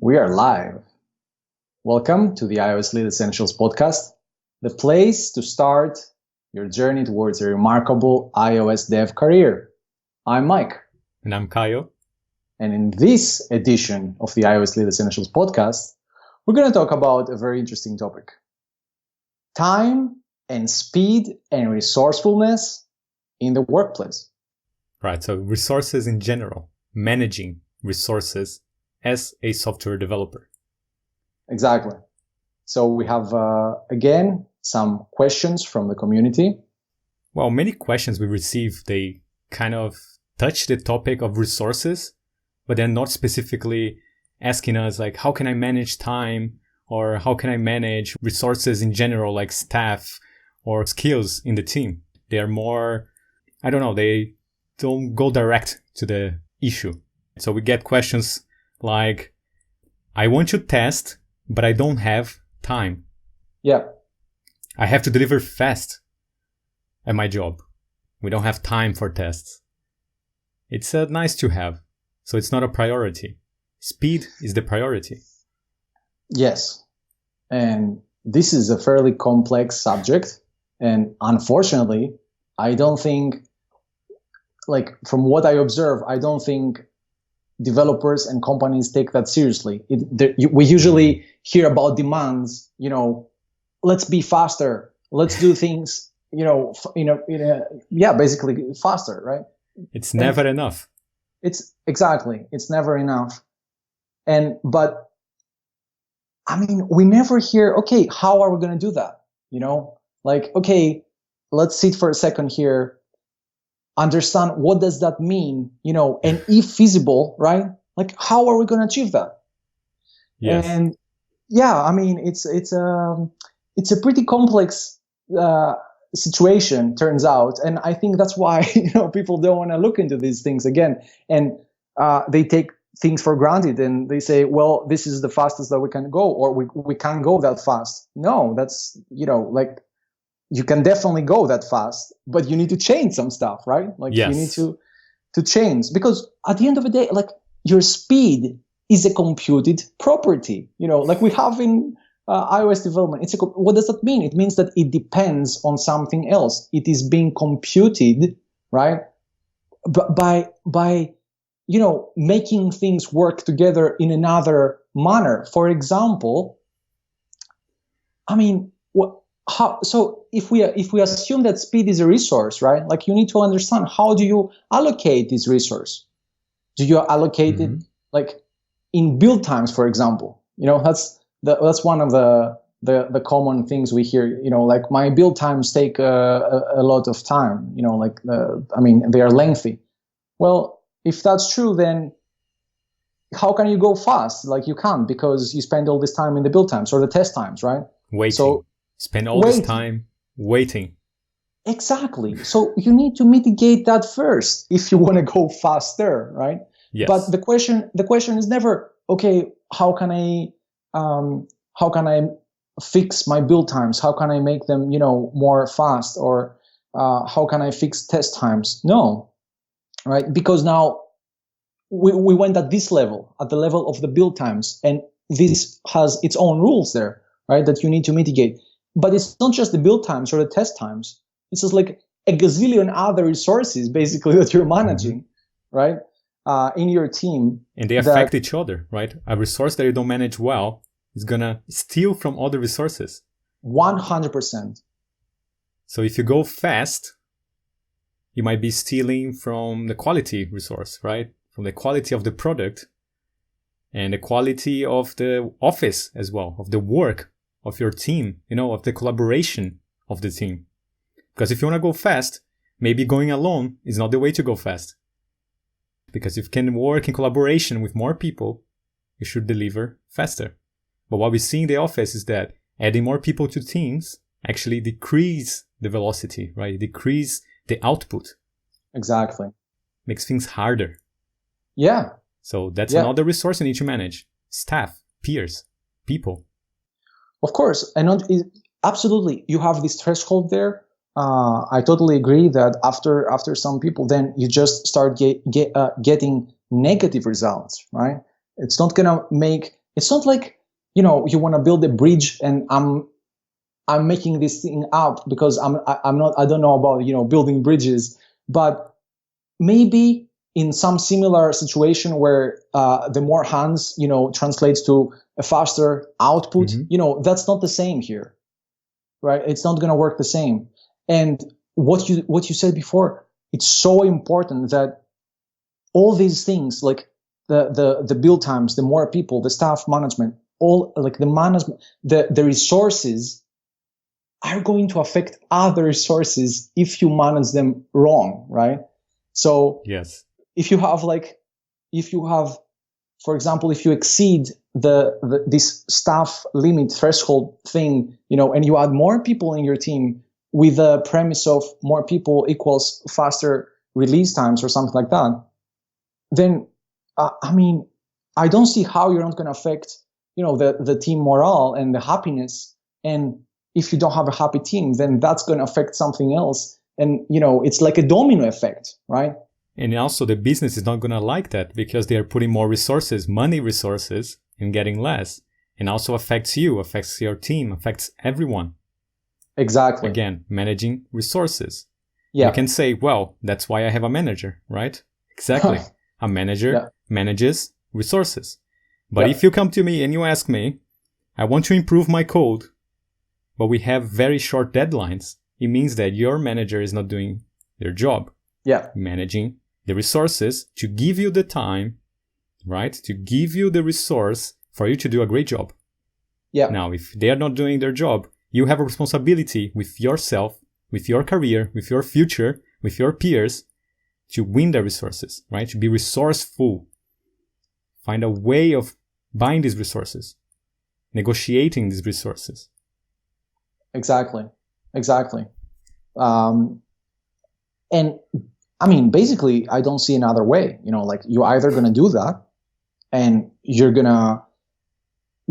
We are live. Welcome to the iOS Lead Essentials podcast, the place to start your journey towards a remarkable iOS dev career. I'm Mike. And I'm Caio. And in this edition of the iOS Lead Essentials podcast, we're going to talk about a very interesting topic. Time and speed and resourcefulness in the workplace. Right, so resources in general, managing resources as a software developer. Exactly. So we have, again, some questions from the community. Well, many questions we receive, they kind of touch the topic of resources, but they're not specifically asking us like, how can I manage time? Or how can I manage resources in general, like staff or skills in the team? They are more, I don't know, they don't go direct to the issue. So we get questions like, I want to test, but I don't have time. Yeah. I have to deliver fast at my job. We don't have time for tests. It's nice to have, so it's not a priority. Speed is the priority. Yes. And this is a fairly complex subject. And unfortunately, I don't think, like from what I observe, I don't think developers and companies take that seriously. We usually hear about demands, let's be faster. Let's do things, basically faster, right? It's never enough. It's never enough. But I mean, we never hear, okay, how are we going to do that? Okay, let's sit for a second here. Understand what does that mean, and if feasible, right? Like, how are we going to achieve that? Yes. And yeah, I mean, it's a pretty complex situation, turns out, and I think that's why people don't want to look into these things again, and they take things for granted, and they say, well, this is the fastest that we can go, or we can't go that fast. No, that's you can definitely go that fast, but you need to change some stuff, right? Like yes. You need to change, because at the end of the day, like your speed is a computed property, like we have in iOS development. What does that mean? It means that it depends on something else. It is being computed, right? By making things work together in another manner. For example, I mean, so if we assume that speed is a resource, right? Like you need to understand, how do you allocate this resource? Do you allocate it like in build times, for example? That's one of the common things we hear. Like my build times take a lot of time. They are lengthy. Well, if that's true, then how can you go fast? Like you can't, because you spend all this time in the build times or the test times, right? Waiting. So spend all this time waiting. Exactly. So you need to mitigate that first if you want to go faster, right? Yes. But the question is never, okay, how can I fix my build times? How can I make them, more fast? Or how can I fix test times? No, right? Because now we went at this level, at the level of the build times, and this has its own rules there, right? That you need to mitigate. But it's not just the build times or the test times. It's just like a gazillion other resources, basically, that you're managing, right? In your team. And they affect each other, right? A resource that you don't manage well is going to steal from other resources. 100%. So if you go fast, you might be stealing from the quality resource, right? From the quality of the product and the quality of the office as well, of the work of your team, of the collaboration of the team. Because if you want to go fast, maybe going alone is not the way to go fast. Because if you can work in collaboration with more people, you should deliver faster. But what we see in the office is that adding more people to teams actually decrease the velocity, right? Decrease the output. Exactly. Makes things harder. Yeah. So that's another resource you need to manage. Staff, peers, people. Of course. And absolutely, you have this threshold there. I totally agree that after some people, then you just start getting negative results, right? It's not going to make It's not like, you know, you want to build a bridge and I'm making this thing up because I don't know about, you know, building bridges, but maybe in some similar situation where the more hands, you know, translates to a faster output, you know, that's not the same here, right? It's not going to work the same. And what you said before, it's so important that all these things, like the build times, the more people, the staff management, all like the management, the resources are going to affect other resources if you manage them wrong, right? So yes, if you have, for example, if you exceed this staff limit threshold thing, you know, and you add more people in your team with the premise of more people equals faster release times or something like that, then I mean, I don't see how you're not going to affect, you know, the team morale and the happiness. And if you don't have a happy team, then that's going to affect something else. And, you know, it's like a domino effect, right? And also the business is not going to like that because they are putting more resources, money resources, and getting less. And also affects you, affects your team, affects everyone. Exactly. Again, managing resources. Yeah. You can say, well, that's why I have a manager, right? Exactly. A manager manages resources. But if you come to me and you ask me, I want to improve my code, but we have very short deadlines, it means that your manager is not doing their job. Yeah. Managing the resources to give you the time, right? To give you the resource for you to do a great job. Yeah. Now, if they are not doing their job, you have a responsibility with yourself, with your career, with your future, with your peers to win the resources, right? To be resourceful. Find a way of buying these resources, negotiating these resources. Exactly. And I mean, basically, I don't see another way. You know, like you're either going to do that and you're going to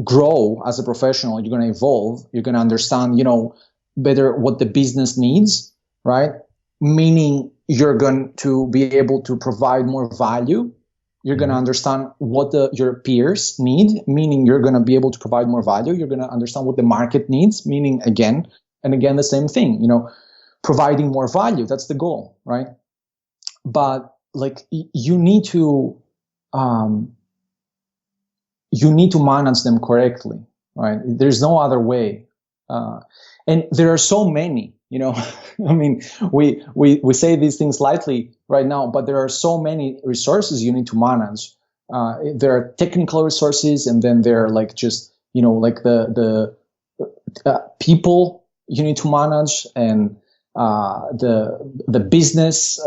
grow as a professional, you're going to evolve, you're going to understand, you know, better what the business needs, right? Meaning you're going to be able to provide more value. You're going to understand what your peers need, meaning you're going to be able to provide more value. You're going to understand what the market needs, meaning again and again the same thing, you know, providing more value. That's the goal, right? But like you need to manage them correctly, right? There's no other way. And there are so many, you know, I mean, we say these things lightly right now, but there are so many resources you need to manage. There are technical resources, and then there are like just, you know, like the people you need to manage, and the business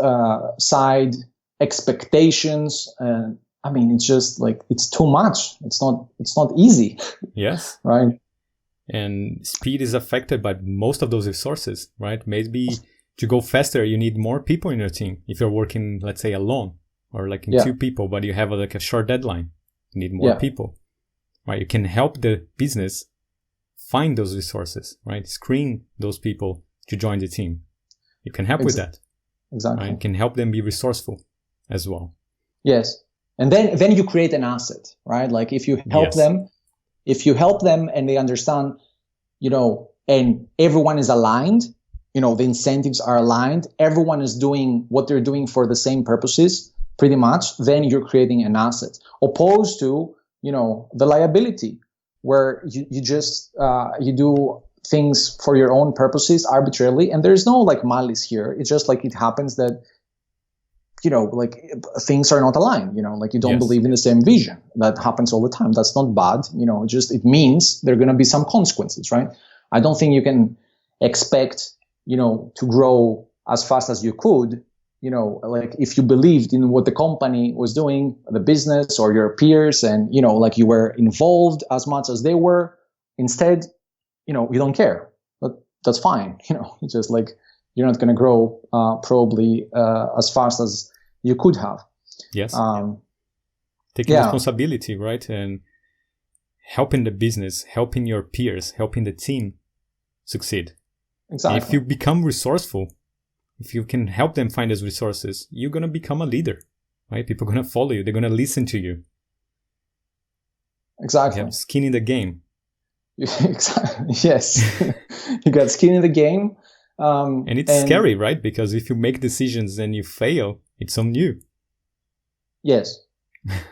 side, expectations, and I mean, it's just like, it's too much. It's not easy. Yes. Right. And speed is affected by most of those resources, right? Maybe to go faster, you need more people in your team. If you're working, let's say, alone or like in 2 people, but you have like a short deadline, you need more people, right? You can help the business find those resources, right? Screen those people to join the team. You can help with that. Exactly. Right? You can help them be resourceful as well. Yes. And then you create an asset, right? Like if you help them, and they understand, you know, and everyone is aligned, you know, the incentives are aligned, everyone is doing what they're doing for the same purposes, pretty much, then you're creating an asset. Opposed to, you know, the liability, where you just, you do things for your own purposes arbitrarily, and there's no like malice here. It's just like it happens that, you know, like things are not aligned, you know, like you don't believe in the same vision. That happens all the time. That's not bad, you know, it means there are going to be some consequences, right? I don't think you can expect, you know, to grow as fast as you could, you know, like if you believed in what the company was doing, the business or your peers, and, you know, like you were involved as much as they were. Instead, you know, you don't care, but that's fine. You know, it's just like, you're not going to grow probably as fast as you could have. Yes. Taking responsibility, right? And helping the business, helping your peers, helping the team succeed. Exactly. And if you become resourceful, if you can help them find those resources, you're going to become a leader, right? People are going to follow you. They're going to listen to you. Exactly. You have skin in the game. Exactly. Yes. You got skin in the game. And it's scary, right? Because if you make decisions and you fail, it's on you. Yes.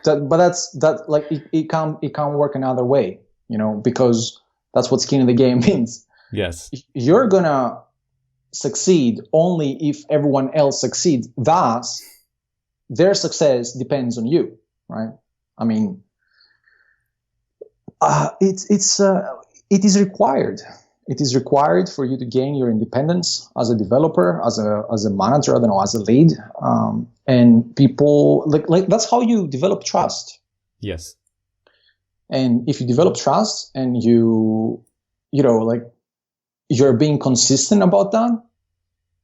But that's like it can't work another way, because that's what skin in the game means. Yes. You're gonna succeed only if everyone else succeeds. Thus, their success depends on you, right? I mean, it is required. It is required for you to gain your independence as a developer, as a manager, I don't know, as a lead, and people like that's how you develop trust. Yes. And if you develop trust and you're being consistent about that,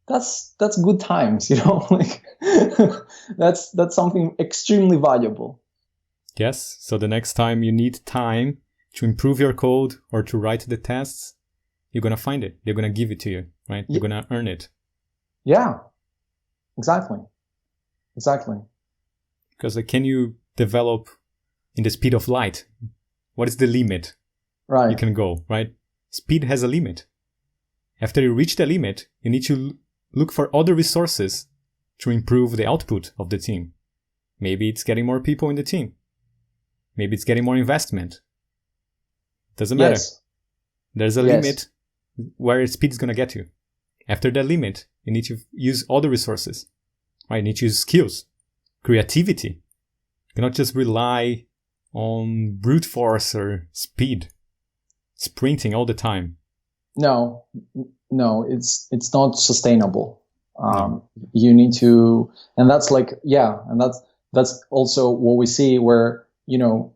that's good times, like that's something extremely valuable. Yes. So the next time you need time to improve your code or to write the tests, you're going to find it. They're going to give it to you, right? You're going to earn it. Yeah, exactly. Because can you develop in the speed of light? What is the limit you can go, right? Speed has a limit. After you reach the limit, you need to look for other resources to improve the output of the team. Maybe it's getting more people in the team. Maybe it's getting more investment. Doesn't matter. Yes. There's a limit where speed is going to get you. After that limit, you need to use other resources. Right? You need to use skills, creativity. You cannot just rely on brute force or speed, sprinting all the time. No, it's not sustainable. You need to, and that's and that's also what we see where, the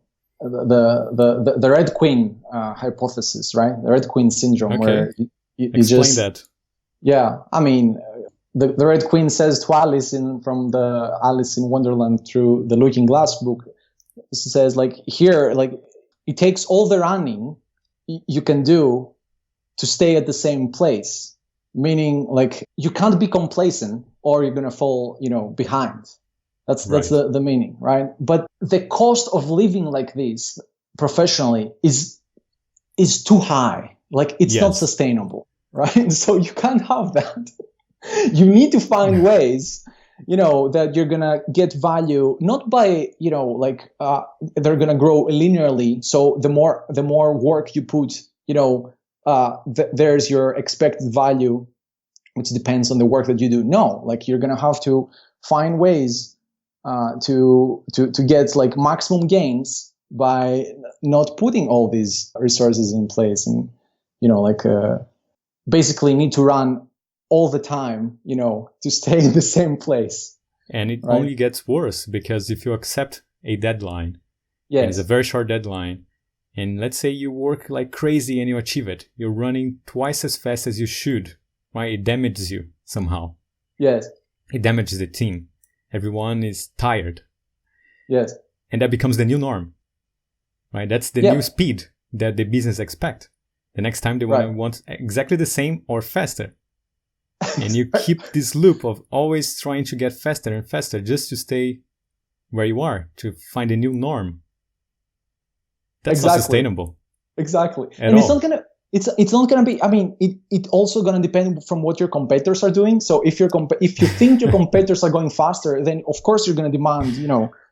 Red Queen hypothesis, right? The Red Queen syndrome, where you explain that. Yeah, I mean, the Red Queen says to Alice from the Alice in Wonderland through the Looking Glass book, says here, it takes all the running you can do to stay at the same place, meaning you can't be complacent or you're gonna fall, behind. That's the meaning, right? But the cost of living like this professionally is too high. It's not sustainable, right? So you can't have that. You need to find ways, that you're gonna get value, not by, they're gonna grow linearly. So the more work you put, there's your expected value, which depends on the work that you do. No, you're gonna have to find ways to get maximum gains by not putting all these resources in place, and basically need to run all the time, to stay in the same place. And it only gets worse, because if you accept a deadline, and it's a very short deadline, and let's say you work like crazy and you achieve it, you're running twice as fast as you should, right? It damages you somehow. Yes. It damages the team. Everyone is tired. Yes. And that becomes the new norm, right? That's the new speed that the business expect. The next time they want exactly the same or faster. And you keep this loop of always trying to get faster and faster just to stay where you are, to find a new norm. That's not sustainable. Exactly. And it's not gonna... It's not going to be, I mean, it also going to depend from what your competitors are doing. So if you think your competitors are going faster, then of course you're going to demand,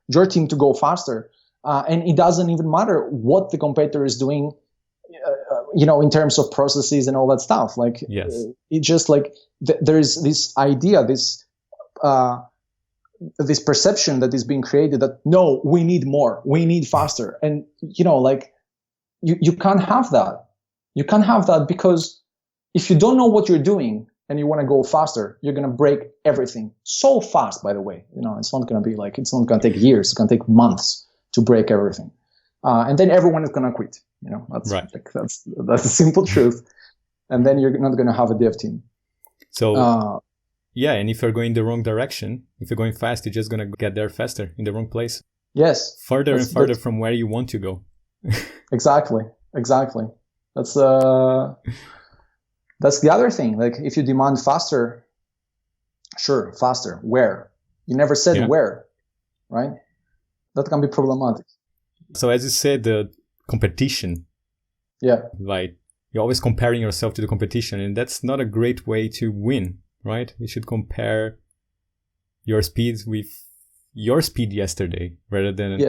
your team to go faster. And it doesn't even matter what the competitor is doing, in terms of processes and all that stuff. It just there's this idea, this perception that is being created that, no, we need more, we need faster. And, you can't have that. You can't have that, because if you don't know what you're doing and you want to go faster, you're going to break everything so fast, by the way. It's not going to be it's not going to take years. It's going to take months to break everything. And then everyone is going to quit. That's right. That's the simple truth. And then you're not going to have a dev team. So, and if you're going the wrong direction, if you're going fast, you're just going to get there faster in the wrong place. Yes. Further and further from where you want to go. Exactly. That's the other thing. If you demand faster, sure, faster. Where? You never said where, right? That can be problematic. So as you said, competition. Yeah. Like you're always comparing yourself to the competition, and that's not a great way to win, right? You should compare your speed with your speed yesterday rather than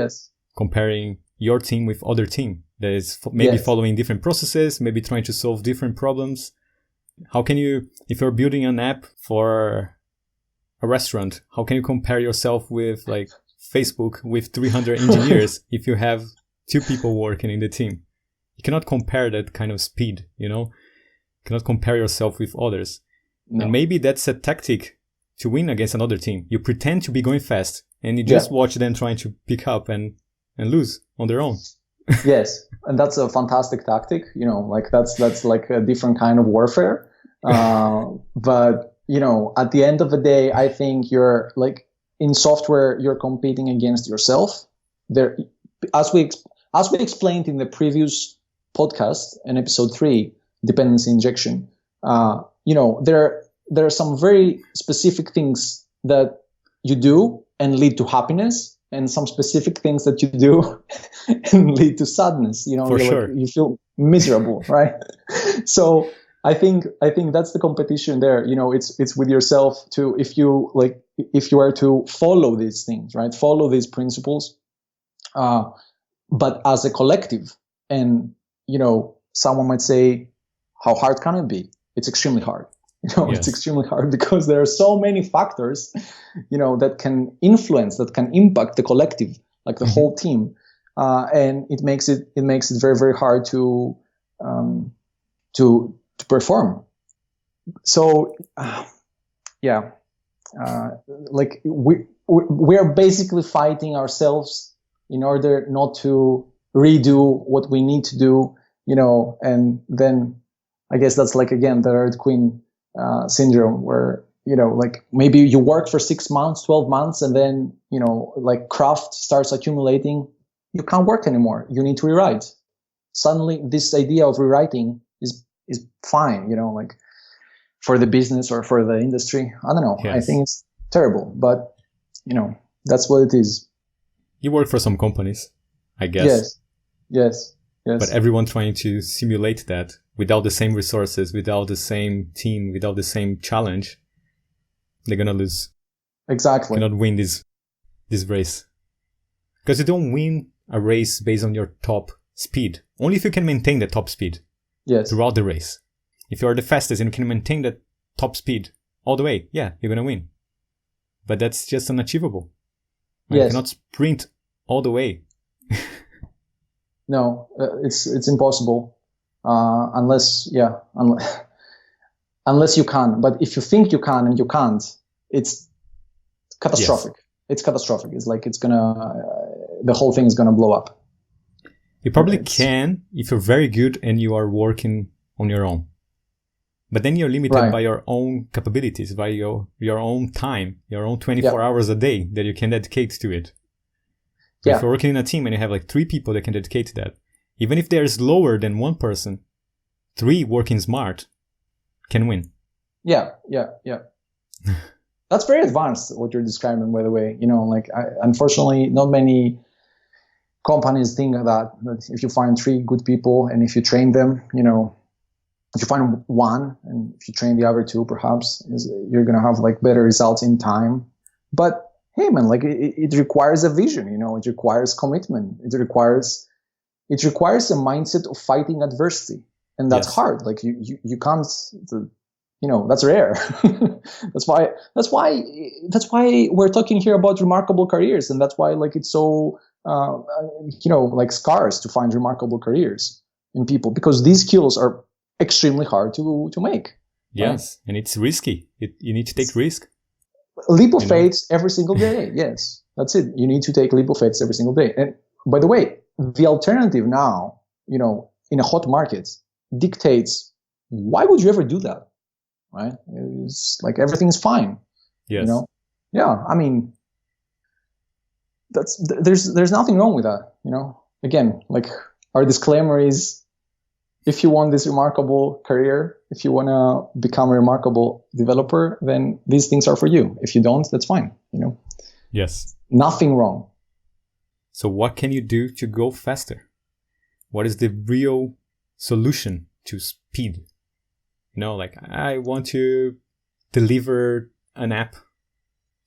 comparing your team with other team that is maybe following different processes, maybe trying to solve different problems. How can you, if you're building an app for a restaurant, how can you compare yourself with like Facebook with 300 engineers if you have 2 people working in the team? You cannot compare that kind of speed, you know? You cannot compare yourself with others. No. And maybe that's a tactic to win against another team. You pretend to be going fast and you just watch them trying to pick up and lose on their own. Yes. And that's a fantastic tactic, you know, like that's like a different kind of warfare. But, you know, at the end of the day, I think you're like in software, you're competing against yourself. There, as we explained in the previous podcast in episode 3, dependency injection, you know, there are some very specific things that you do and lead to happiness, and some specific things that you do and lead to sadness. You know, for sure. Like, you feel miserable, right? So I think that's the competition there. You know, it's with yourself too. If you are to follow these things, right? Follow these principles, but as a collective. And, you know, someone might say, how hard can it be? It's extremely hard. You know, It's extremely hard because there are so many factors, you know, that can influence, that can impact the collective, like the whole team. And it makes it very, very hard to perform. So, like we are basically fighting ourselves in order not to redo what we need to do, you know, and then I guess that's like, again, the Red Queen syndrome, where, you know, like maybe you work for 6 months, 12 months, and then, you know, like craft starts accumulating. You can't work anymore. You need to rewrite. Suddenly this idea of rewriting is fine, you know, like for the business or for the industry. I don't know. I think it's terrible, but, you know, that's what it is. You work for some companies, I guess. Yes. But everyone trying to simulate that without the same resources, without the same team, without the same challenge, they're going to lose. Exactly. You cannot win this race. Because you don't win a race based on your top speed. Only if you can maintain the top speed throughout the race. If you are the fastest and you can maintain that top speed all the way, you're going to win. But that's just unachievable. You cannot sprint all the way. No, it's impossible. Unless you can. But if you think you can and you can't, it's catastrophic. It's catastrophic. It's like the whole thing is gonna blow up. You probably can if you're very good and you are working on your own. But then you're limited by your own capabilities, by your own time, your own 24 hours a day that you can dedicate to it. If you're working in a team and you have like 3 people that can dedicate to that, even if they're lower than 1 person, 3 working smart can win. Yeah. That's very advanced, what you're describing, by the way. You know, like, unfortunately, not many companies think that if you find 3 good people and if you train them, you know, if you find 1 and if you train the other 2, perhaps you're going to have like better results in time. But hey, man, like it requires a vision, you know, it requires commitment. It requires a mindset of fighting adversity. And that's hard. Like you can't, you know, that's rare. That's why we're talking here about remarkable careers. And that's why, like, it's so, you know, like scarce to find remarkable careers in people, because these skills are extremely hard to make. Yes. Right? And it's risky. You need to take risk. Leap of faith every single day. Yes, that's it. You need to take leap of faith every single day. And by the way, the alternative now, you know, in a hot market dictates, why would you ever do that? Right? It's like everything's fine. Yes. You know? Yeah. I mean, there's nothing wrong with that. You know, again, like our disclaimer is, if you want this remarkable career, if you want to become a remarkable developer, then these things are for you. If you don't, that's fine. You know? Yes. Nothing wrong. So what can you do to go faster? what is the real solution to speed. Like I want to deliver an app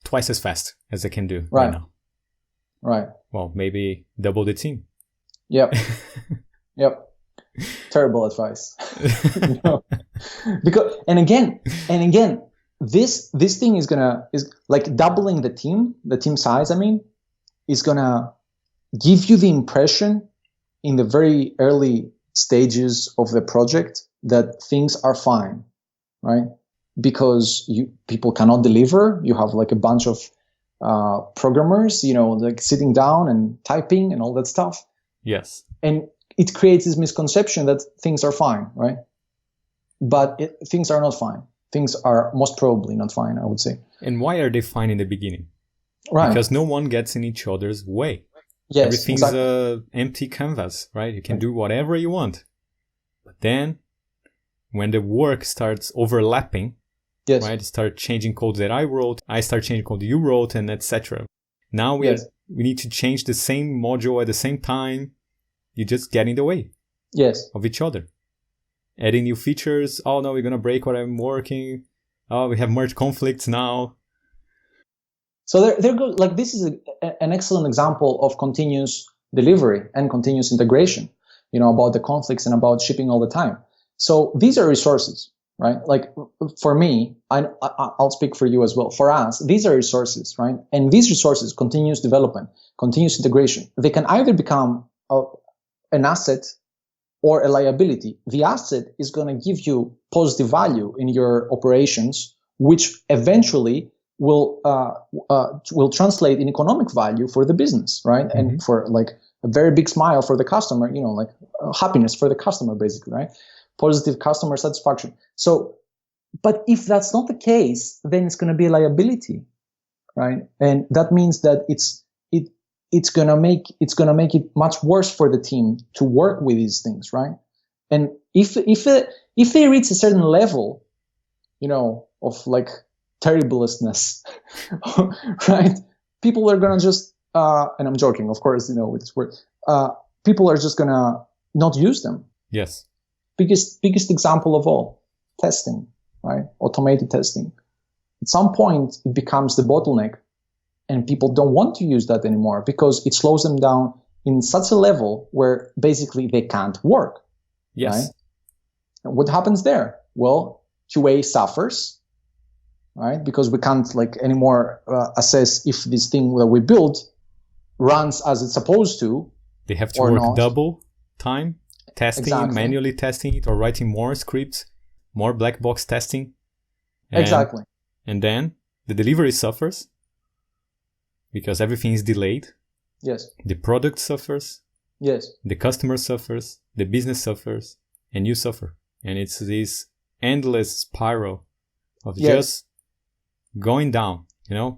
twice as fast as I can do right now. Right. Well, maybe double the team. Yep. Yep. Terrible advice. Because and again, this thing is like doubling the team size. I mean, is gonna give you the impression in the very early stages of the project that things are fine, right? Because people cannot deliver. You have like a bunch of programmers, like sitting down and typing and all that stuff. Yes. And it creates this misconception that things are fine, right? But things are not fine. Things are most probably not fine, I would say. And why are they fine in the beginning? Right. Because no one gets in each other's way. Yes, everything's exactly. a empty canvas, right? You can do whatever you want. But then when the work starts overlapping, yes. right? Start changing code that I wrote, I start changing code you wrote, and etc. Now we need to change the same module at the same time. You just get in the way of each other. Adding new features. Oh no, we're going to break what I'm working. Oh, we have merge conflicts now. So there goes, like, this is an excellent example of continuous delivery and continuous integration, about the conflicts and about shipping all the time. So these are resources, right? Like for me, I'll speak for you as well. For us, these are resources, right? And these resources, continuous development, continuous integration, they can either become an asset or a liability. The asset is going to give you positive value in your operations, which eventually will translate in economic value for the business, right? Mm-hmm. And for like a very big smile for the customer, like happiness for the customer, basically, right? Positive customer satisfaction. So, but if that's not the case, then it's going to be a liability, right? And that means that it's going to make it much worse for the team to work with these things, right? And if they reach a certain level, of like terribleness, right? People are gonna just, and I'm joking, of course, with this word. People are just gonna not use them. Yes. Biggest example of all, testing, right? Automated testing. At some point, it becomes the bottleneck, and people don't want to use that anymore because it slows them down in such a level where basically they can't work. Yes. Right? And what happens there? Well, QA suffers, right? Because we can't anymore assess if this thing that we built runs as it's supposed to. They have to work double time testing, manually testing it, or writing more scripts, more black box testing. Exactly. And then the delivery suffers because everything is delayed. Yes. The product suffers. Yes. The customer suffers. The business suffers. And you suffer. And it's this endless spiral of just going down,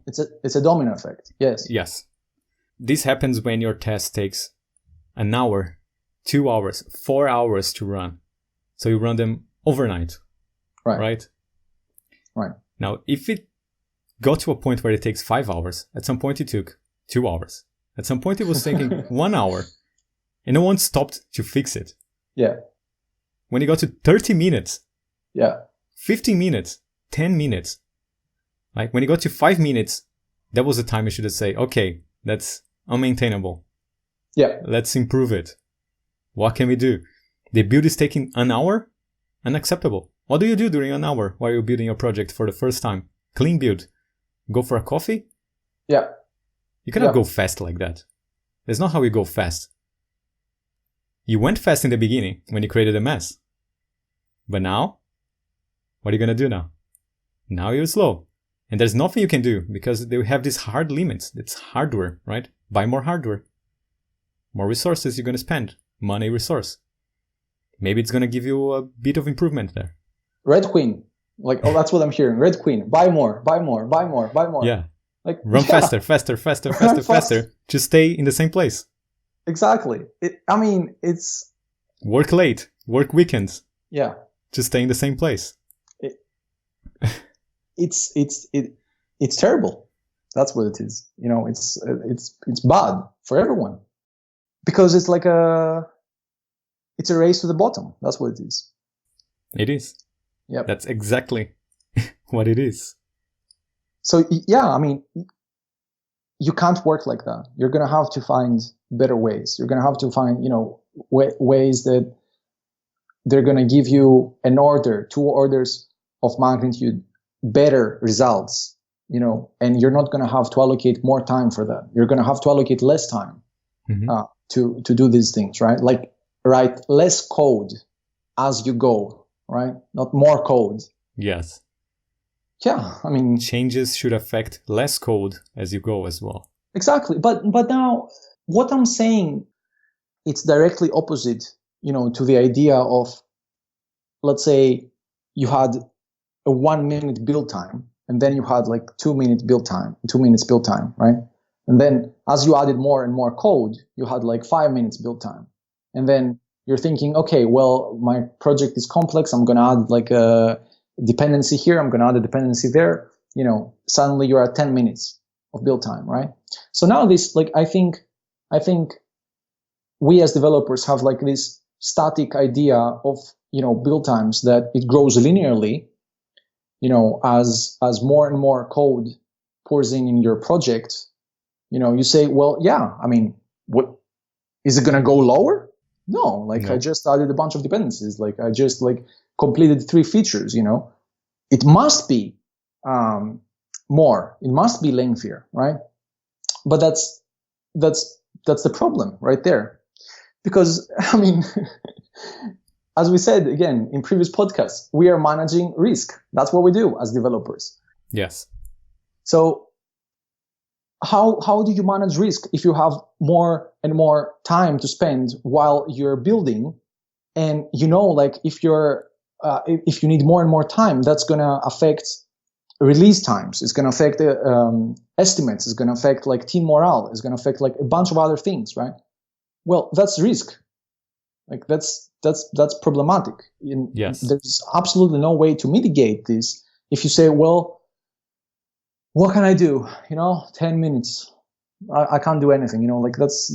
It's a domino effect. Yes. Yes. This happens when your test takes an hour, 2 hours, 4 hours to run. So you run them overnight. Right? Right. Now, if it got to a point where it takes 5 hours, at some point it took 2 hours. At some point it was taking 1 hour. And no one stopped to fix it. Yeah. When it got to 30 minutes. Yeah. 15 minutes. 10 minutes. Like when it got to 5 minutes, that was the time you should have said, okay, that's unmaintainable. Yeah. Let's improve it. What can we do? The build is taking an hour? Unacceptable. What do you do during an hour while you're building a project for the first time? Clean build. Go for a coffee? Yeah. You cannot go fast like that. That's not how you go fast. You went fast in the beginning when you created a mess. But now, what are you going to do now? Now you're slow. And there's nothing you can do because they have these hard limits. It's hardware, right? Buy more hardware. More resources you're going to spend. Money, resource. Maybe it's going to give you a bit of improvement there. Red Queen. That's what I'm hearing. Red Queen. Buy more, buy more, buy more, buy more. Yeah. Run faster. Just stay in the same place. Exactly. It's... Work late. Work weekends. Yeah. Just stay in the same place. It's terrible. That's what it is. It's bad for everyone because it's like it's a race to the bottom. That's what it is. It is. Yeah. That's exactly what it is. So yeah, I mean, you can't work like that. You're going to have to find better ways. You're going to have to find, ways that they're going to give you an order, 2 orders of magnitude better results, and you're not going to have to allocate more time for that. You're going to have to allocate less time to do these things, right? Like write less code as you go, right? Not more code. Yes. Yeah, I mean, changes should affect less code as you go as well. Exactly. But now what I'm saying, it's directly opposite, to the idea of, let's say you had a 1 minute build time, and then you had like 2 minutes build time, right? And then as you added more and more code, you had like 5 minutes build time. And then you're thinking, okay, well, my project is complex. I'm going to add like a dependency here. I'm going to add a dependency there. Suddenly you're at 10 minutes of build time, right? So now this, like, I think we as developers have like this static idea of, build times, that it grows linearly, as more and more code pours in your project. You say, well, yeah, I mean, what is it going to go lower? No, no. I just added a bunch of dependencies. Like I just completed 3 features, it must be more, it must be lengthier, right? But that's the problem right there. Because, I mean, as we said, again, in previous podcasts, we are managing risk. That's what we do as developers. Yes. So how do you manage risk if you have more and more time to spend while you're building? And if you need more and more time, that's going to affect release times. It's going to affect estimates. It's going to affect team morale. It's going to affect a bunch of other things, right? Well, that's risk. That's problematic. Yes. There's absolutely no way to mitigate this. If you say, well, what can I do? 10 minutes. I can't do anything. That's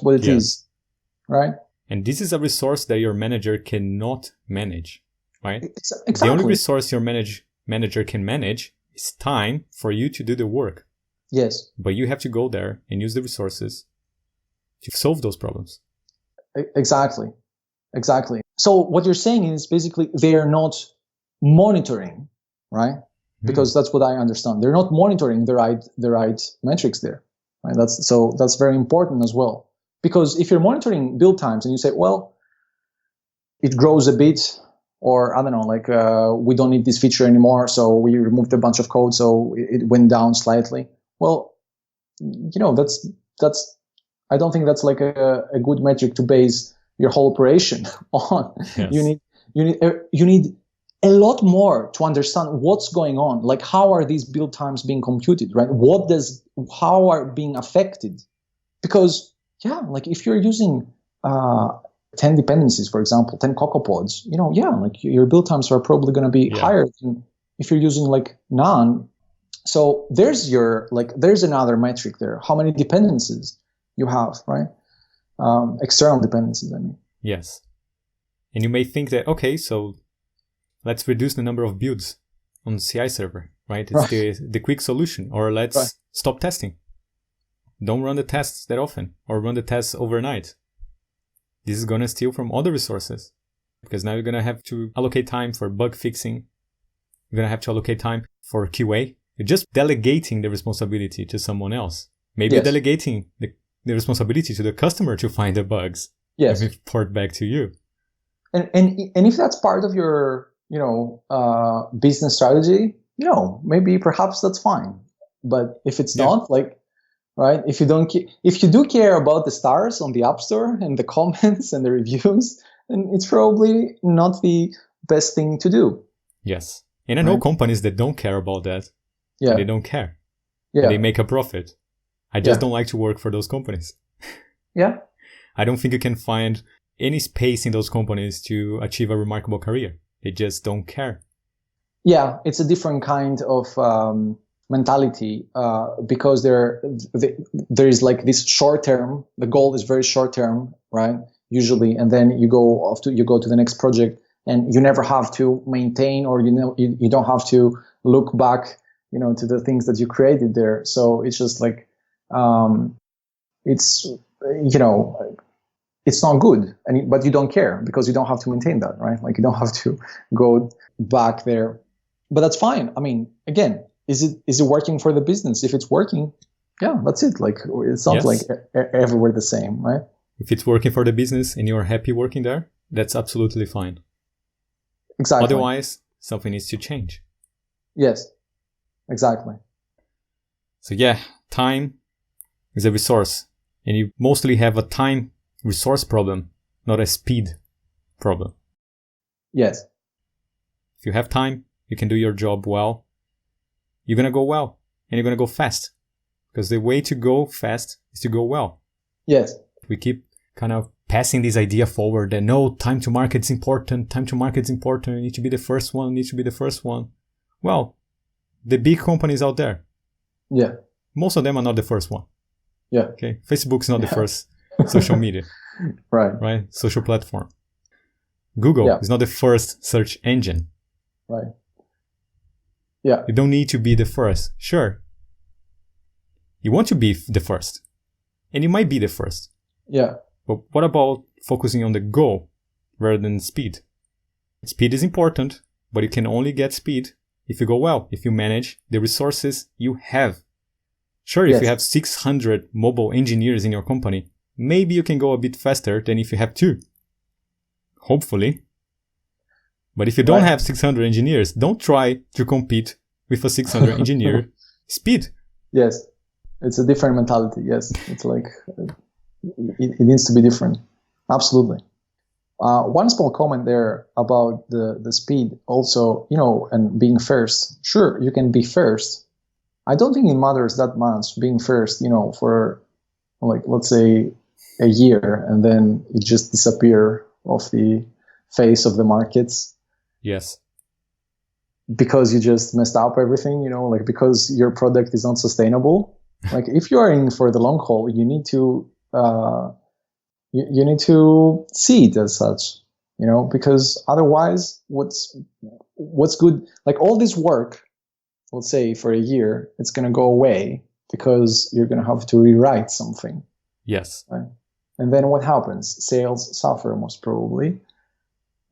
what it is, right? And this is a resource that your manager cannot manage, right? Exactly. The only resource your manager can manage is time for you to do the work. Yes. But you have to go there and use the resources to solve those problems. Exactly. So what you're saying is basically they are not monitoring, right? Because that's what I understand. They're not monitoring the right metrics there, right? That's very important as well. Because if you're monitoring build times and you say, well, it grows a bit, or I don't know, we don't need this feature anymore, so we removed a bunch of code, so it went down slightly. Well, that's I don't think that's a good metric to base your whole operation on. Yes. You need a lot more to understand what's going on. How are these build times being computed, right? How are being affected? Because if you're using 10 dependencies, for example, 10 CocoaPods, your build times are probably going to be higher than if you're using none. So there's there's another metric there. How many dependencies you have, right? External dependencies, I mean. Yes. And you may think that, okay, so let's reduce the number of builds on the CI server, right? It's the quick solution. Or let's stop testing. Don't run the tests that often, or run the tests overnight. This is going to steal from other resources, because now you're going to have to allocate time for bug fixing. You're going to have to allocate time for QA. You're just delegating the responsibility to someone else. Maybe you're delegating the responsibility to the customer to find the bugs. Yes. And report back to you. And if that's part of your business strategy, maybe perhaps that's fine. But if it's not, right? If you do care about the stars on the App Store and the comments and the reviews, then it's probably not the best thing to do. Yes. And I know companies that don't care about that. Yeah. They don't care. Yeah. And they make a profit. I just don't like to work for those companies. Yeah. I don't think you can find any space in those companies to achieve a remarkable career. They just don't care. Yeah, it's a different kind of mentality because there is this short term. The goal is very short term, right? usually, and then you go to the next project, and you never have to maintain, or you don't have to look back, to the things that you created there. So it's just like it's it's not good, but you don't care because you don't have to maintain that, right? Like you don't have to go back there, but that's fine. I mean, again, is it working for the business? If it's working, yeah, that's it. Like it's not like everywhere the same, right? If it's working for the business and you're happy working there, that's absolutely fine. Exactly. Otherwise, something needs to change. Yes, exactly. So yeah, time is a resource, and you mostly have a time resource problem, not a speed problem. Yes. If you have time, you can do your job well. You're going to go well, and you're going to go fast, because the way to go fast is to go well. Yes. We keep kind of passing this idea forward that no, time to market is important. You need to be the first one. Well, the big companies out there. Yeah. Most of them are not the first one. Yeah. Okay. Facebook's not the first social media. Right. Social platform. Google is not the first search engine. Right. Yeah. You don't need to be the first. Sure. You want to be the first. And you might be the first. Yeah. But what about focusing on the goal rather than speed? Speed is important, but you can only get speed if you go well, if you manage the resources you have. Sure, if you have 600 mobile engineers in your company, maybe you can go a bit faster than if you have 2. Hopefully. But if you don't have 600 engineers, don't try to compete with a 600 engineer speed. Yes. It's a different mentality. Yes. It's like, it needs to be different. Absolutely. One small comment there about the speed also, and being first. Sure, you can be first. I don't think it matters that much being first, for like, let's say a year, and then it just disappear off the face of the markets. Yes. Because you just messed up everything, like because your product is not sustainable. Like if you are in for the long haul, you need to you need to see it as such, because otherwise what's good, like all this work, let's say for a year, it's going to go away because you're going to have to rewrite something. Yes. Right? And then what happens? Sales suffer most probably.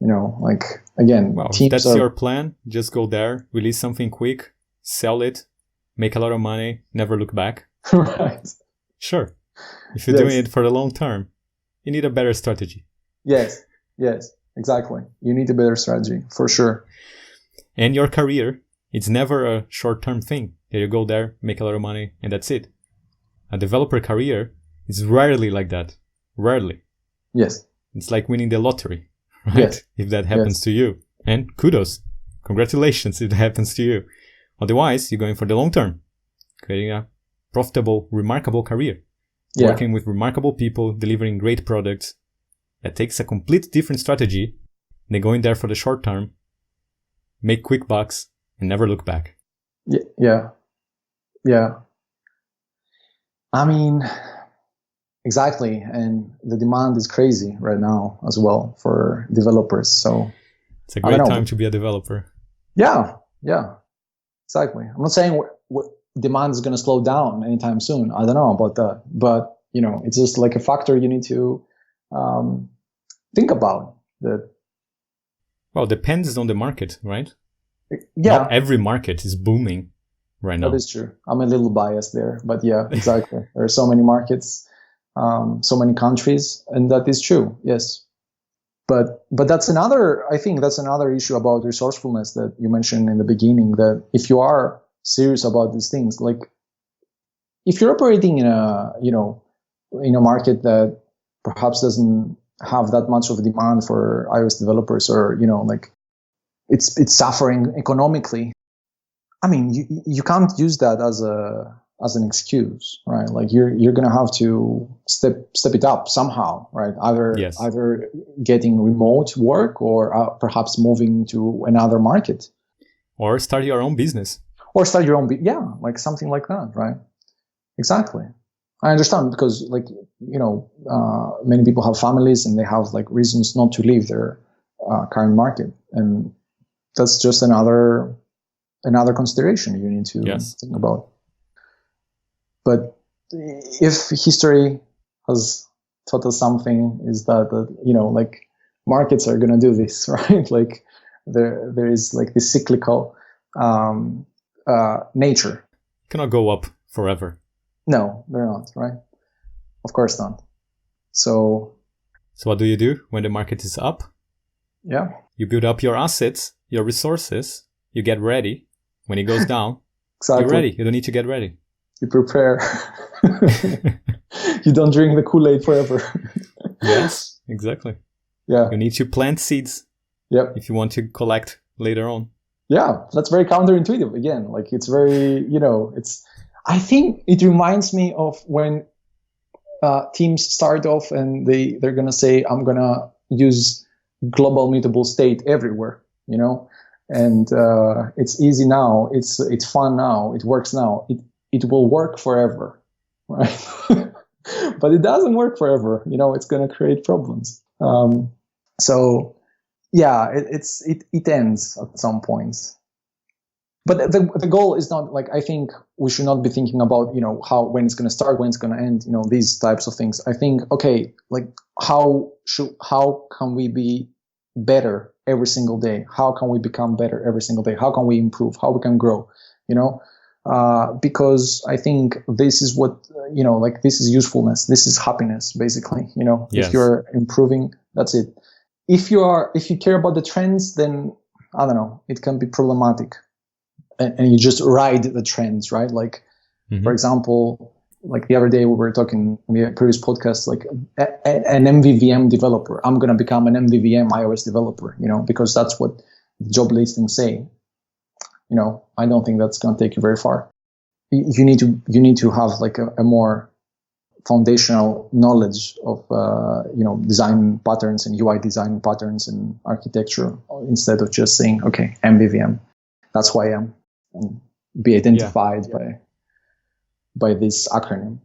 Like again, well, if that's your plan, just go there, release something quick, sell it, make a lot of money, never look back. Right. Sure. If you're doing it for the long term, you need a better strategy. Yes, exactly. You need a better strategy, for sure. And your career, it's never a short-term thing. You go there, make a lot of money, and that's it. A developer career is rarely like that. Rarely. Yes. It's like winning the lottery, right? Yes. If that happens to you. And kudos. Congratulations if that happens to you. Otherwise, you're going for the long term. Creating a profitable, remarkable career. Working with remarkable people, delivering great products. That takes a complete different strategy than going there for the short term, make quick bucks, and never look back. Yeah. I mean, exactly. And the demand is crazy right now as well for developers. So it's a great time to be a developer. Yeah. Exactly. I'm not saying what demand is going to slow down anytime soon. I don't know about that, but it's just like a factor you need to think about. That. Well, depends on the market, right? Yeah. Not every market is booming right now. That is true. I'm a little biased there, but yeah, exactly. There are so many markets, so many countries, and that is true. Yes. But I think that's another issue about resourcefulness that you mentioned in the beginning, that if you are serious about these things, like if you're operating in a market that perhaps doesn't have that much of a demand for iOS developers, or like it's suffering economically, I mean, you can't use that as an excuse, right? Like you're gonna have to step it up somehow, right? Either getting remote work, or perhaps moving to another market, or start your own business, like something like that, right? Exactly. I understand, because like, many people have families and they have like reasons not to leave their current market, and that's just another consideration you need to think about. But if history has taught us something, is that like markets are going to do this, right? Like there is like this cyclical nature. Cannot go up forever. No, they're not, right? Of course not. So what do you do when the market is up? Yeah. You build up your assets, your resources, you get ready. When it goes down, exactly. You're ready. You don't need to get ready. You prepare. You don't drink the Kool-Aid forever. Yes, exactly. Yeah. You need to plant seeds. Yep. If you want to collect later on. Yeah, that's very counterintuitive. Again, like it's very, I think it reminds me of when teams start off and they're going to say, I'm going to use global mutable state everywhere, and it's easy now. It's fun now. It works now. It will work forever, right? But it doesn't work forever. It's going to create problems. So yeah, it ends at some points. But the goal is not like, I think we should not be thinking about, when it's going to start, when it's going to end, these types of things. I think, okay, like how can we be better every single day? How can we become better every single day? How can we improve? How we can grow? Because I think this is what, like this is usefulness. This is happiness, basically. Yes. If you're improving, that's it. If you care about the trends, then I don't know, it can be problematic. And you just ride the trends, right? Like, for example, like the other day we were talking in the previous podcast, like an MVVM developer. I'm going to become an MVVM iOS developer, because that's what the job listings say. I don't think that's going to take you very far. You need to have like a more foundational knowledge of, design patterns and UI design patterns and architecture, instead of just saying, okay, MVVM, that's who I am. And be identified by this acronym.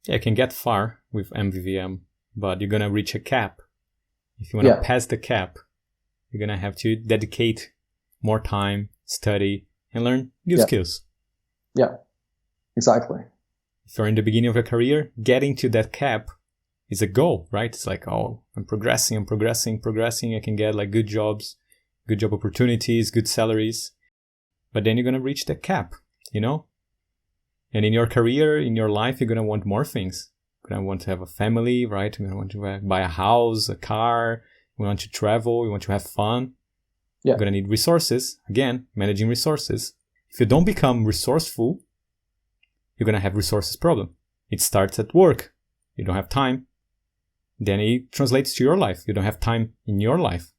Yeah, you can get far with MVVM, but you're going to reach a cap. If you want to pass the cap, you're going to have to dedicate more time, study, and learn new skills. Yeah, exactly. If you're in the beginning of your career, getting to that cap is a goal, right? It's like, oh, I'm progressing. I can get like good jobs, good job opportunities, good salaries. But then you're going to reach the cap, And in your career, in your life, you're going to want more things. You're going to want to have a family, right? You're going to want to buy a house, a car. You want to travel. You want to have fun. Yeah. You're going to need resources. Again, managing resources. If you don't become resourceful, you're going to have resources problem. It starts at work. You don't have time. Then it translates to your life. You don't have time in your life.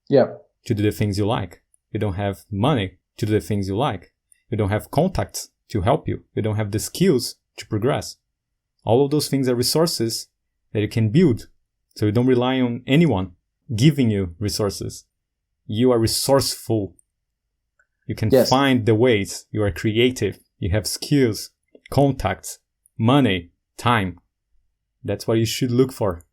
Yeah. To do the things you like. You don't have money to do the things you like. You don't have contacts to help you. You don't have the skills to progress. All of those things are resources that you can build. So you don't rely on anyone giving you resources. You are resourceful. You can find the ways. You are creative. You have skills, contacts, money, time. That's what you should look for.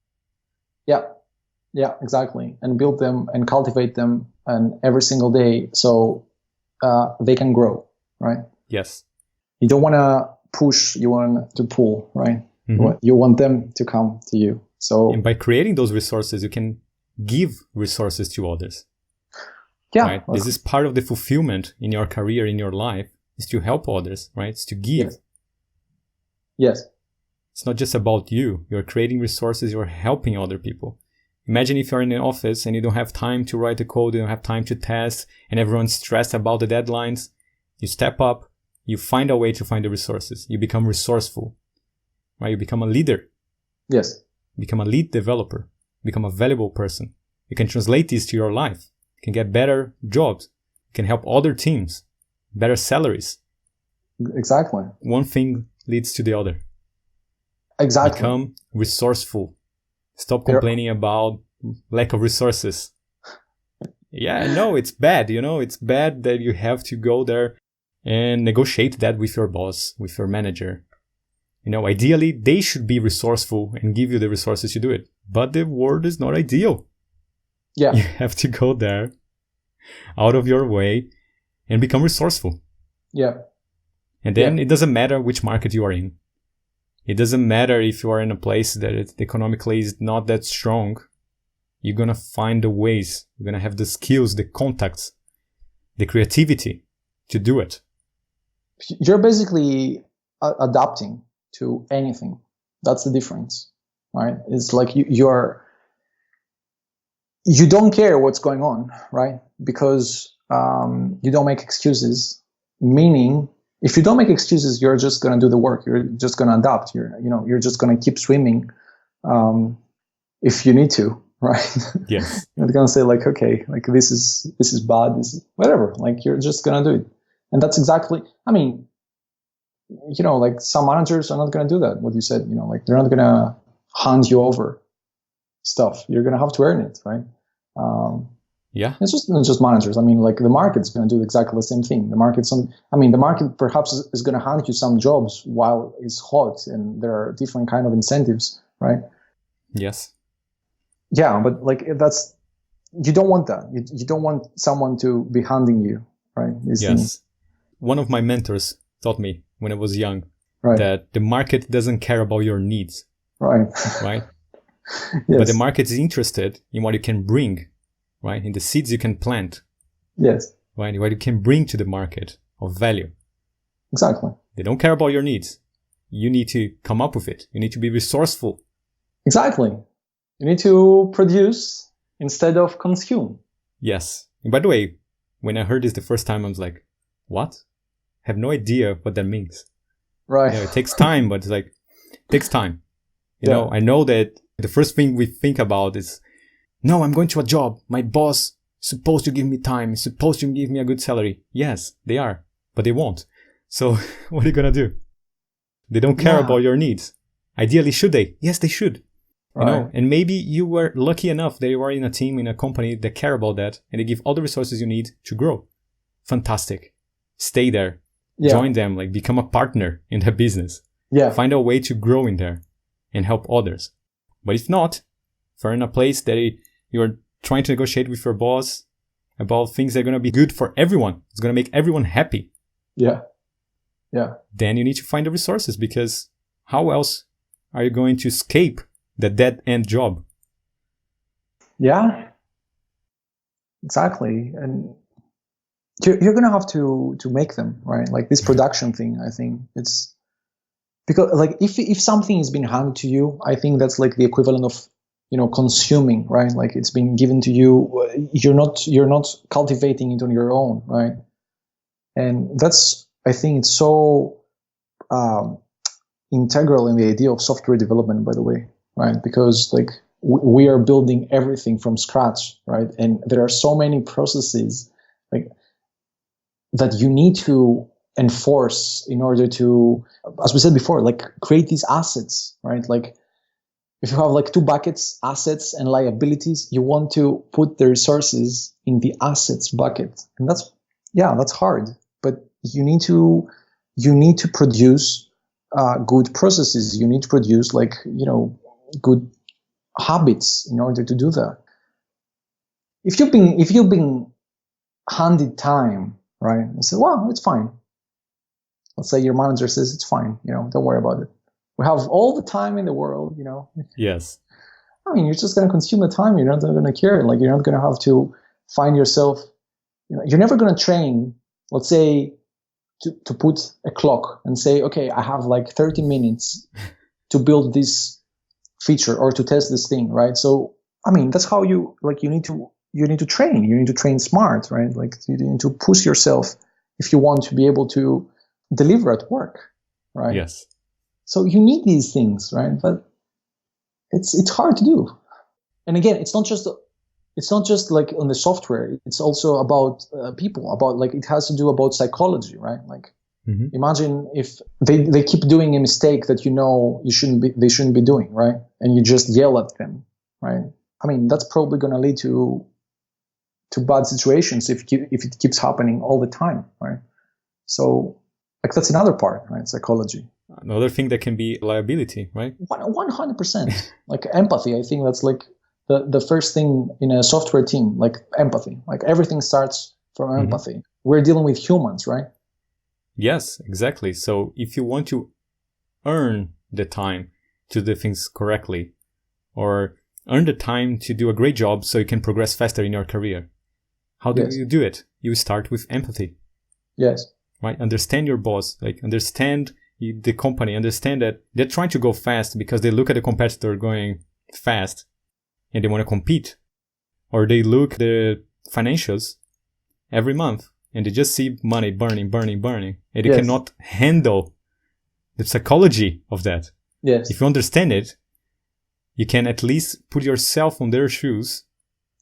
Yeah, exactly. And build them and cultivate them and every single day. So they can grow, right? Yes. You don't want to push, you want to pull, right? You want them to come to you. So, and by creating those resources, you can give resources to others. Yeah. Right? This is part of the fulfillment in your career, in your life, is to help others, right? It's to give. Yes. It's not just about you. You're creating resources, you're helping other people. Imagine if you're in an office and you don't have time to write the code, you don't have time to test, and everyone's stressed about the deadlines. You step up, you find a way to find the resources. You become resourceful, right? You become a leader. Yes. You become a lead developer. You become a valuable person. You can translate this to your life. You can get better jobs. You can help other teams, better salaries. Exactly. One thing leads to the other. Exactly. Become resourceful. Stop complaining about lack of resources. Yeah, no, it's bad. It's bad that you have to go there and negotiate that with your boss, with your manager. Ideally, they should be resourceful and give you the resources to do it. But the world is not ideal. Yeah. You have to go there, out of your way, and become resourceful. Yeah. And then it doesn't matter which market you are in. It doesn't matter if you are in a place that economically is not that strong. You're going to find the ways. You're going to have the skills, the contacts, the creativity to do it. You're basically adapting to anything. That's the difference, right? It's like you don't care what's going on, right? Because you don't make excuses. Meaning, if you don't make excuses, you're just going to do the work. You're just going to adapt. You're just going to keep swimming if you need to, right? Yes. You're going to say like, okay, like this is bad. This is whatever. Like you're just going to do it, and that's exactly. I mean, like some managers are not going to do that. What you said, like they're not going to hand you over stuff. You're going to have to earn it, right? Yeah. It's not just managers. I mean, like the market's going to do exactly the same thing. The market perhaps is going to hand you some jobs while it's hot and there are different kind of incentives, right? Yes. Yeah, but like you don't want that. You don't want someone to be handing you, right? These things. One of my mentors taught me when I was young that the market doesn't care about your needs. Right. Right? Yes. But the market is interested in what you can bring, right? In the seeds you can plant. Yes. Right? What you can bring to the market of value. Exactly. They don't care about your needs. You need to come up with it. You need to be resourceful. Exactly. You need to produce instead of consume. Yes. And by the way, when I heard this the first time, I was like, what? I have no idea what that means. Right. It takes time, but it's like, it takes time. I know that the first thing we think about is, no, I'm going to a job. My boss is supposed to give me time. Is supposed to give me a good salary. Yes, they are, but they won't. So what are you going to do? They don't care about your needs. Ideally, should they? Yes, they should. Right. And maybe you were lucky enough that you are in a team, in a company that care about that and they give all the resources you need to grow. Fantastic. Stay there. Yeah. Join them, like become a partner in their business. Yeah. Find a way to grow in there and help others. But if not, if you're in a place that you're trying to negotiate with your boss about things that are going to be good for everyone, it's going to make everyone happy. Yeah. Yeah. Then you need to find the resources, because how else are you going to escape the dead-end job? Yeah. Exactly. And you're going to have to make them, right? Like this production thing, I think it's because like if something is being handed to you, I think that's like the equivalent of, consuming, right? Like it's being given to you. You're not cultivating it on your own, right? And that's, I think it's so integral in the idea of software development, by the way, right? Because like we are building everything from scratch, right? And there are so many processes like that you need to enforce in order to, as we said before, like create these assets, right? Like if you have like two buckets, assets and liabilities, you want to put the resources in the assets bucket. And that's hard, but you need to produce good processes. You need to produce like, good habits in order to do that. If you've been handed time, right? And say, well, it's fine. Let's say your manager says it's fine, don't worry about it. We have all the time in the world, Yes. I mean, you're just going to consume the time. You're not going to care. Like, you're not going to have to find yourself, you're never going to train, let's say, to put a clock and say, okay, I have like 30 minutes to build this feature or to test this thing, right? So, I mean, that's how you need to train. You need to train smart, right? Like you need to push yourself if you want to be able to deliver at work, right? Yes. So you need these things, right? But it's hard to do. And again, it's not just like on the software. It's also about people. About like it has to do about psychology, right? Like imagine if they keep doing a mistake that they shouldn't be doing, right? And you just yell at them, right? I mean, that's probably going to lead to bad situations if it keeps happening all the time, right? So like that's another part, right? Psychology. Another thing that can be liability, right? 100%. Like empathy, I think that's like the first thing in a software team, like empathy. Like everything starts from empathy. We're dealing with humans, right? Yes, exactly. So if you want to earn the time to do things correctly, or earn the time to do a great job so you can progress faster in your career, how do you do it? You start with empathy. Yes. Right? Understand your boss, like understand the company, understand that they're trying to go fast because they look at the competitor going fast and they want to compete. Or they look at the financials every month and they just see money burning. And they cannot handle the psychology of that. Yes. If you understand it, you can at least put yourself on their shoes.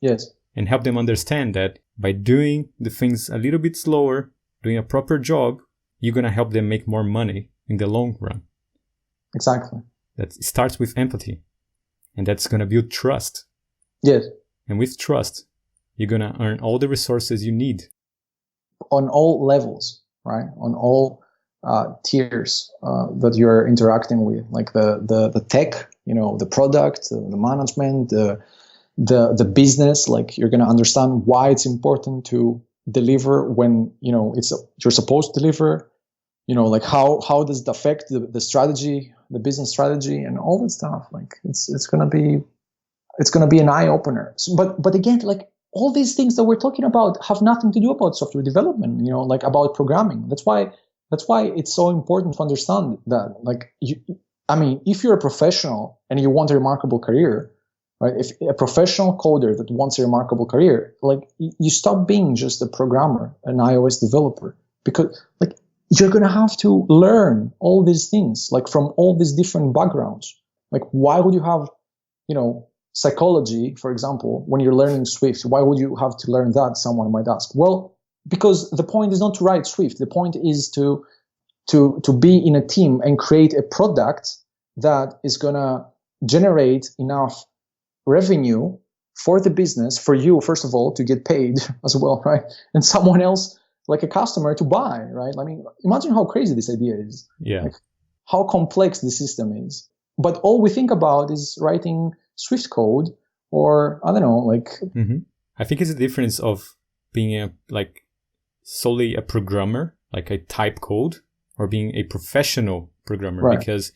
Yes. And help them understand that by doing the things a little bit slower, doing a proper job, you're going to help them make more money in the long run. Exactly. That starts with empathy. And that's going to build trust. Yes. And with trust, you're going to earn all the resources you need. On all levels, right? On all tiers that you're interacting with, like the tech, the product, the management, the business. Like you're going to understand why it's important to deliver when you're supposed to deliver. Like how does it affect the strategy, the business strategy, and all that stuff. Like it's gonna be an eye opener. So, but again, like all these things that we're talking about have nothing to do about software development. Like about programming. That's why it's so important to understand that. Like if you're a professional and you want a remarkable career, right? If a professional coder that wants a remarkable career, like you stop being just a programmer, an iOS developer, because like you're going to have to learn all these things, like from all these different backgrounds. Like why would you have, psychology, for example, when you're learning Swift? Why would you have to learn that? Someone might ask. Well, because the point is not to write Swift. The point is to be in a team and create a product that is going to generate enough revenue for the business, for you, first of all, to get paid as well, right? And someone else, like a customer, to buy, right? I mean, imagine how crazy this idea is. Yeah. Like how complex the system is. But all we think about is writing Swift code, or I don't know, like. I think it's a difference of being solely a programmer, like a type code, or being a professional programmer, right? Because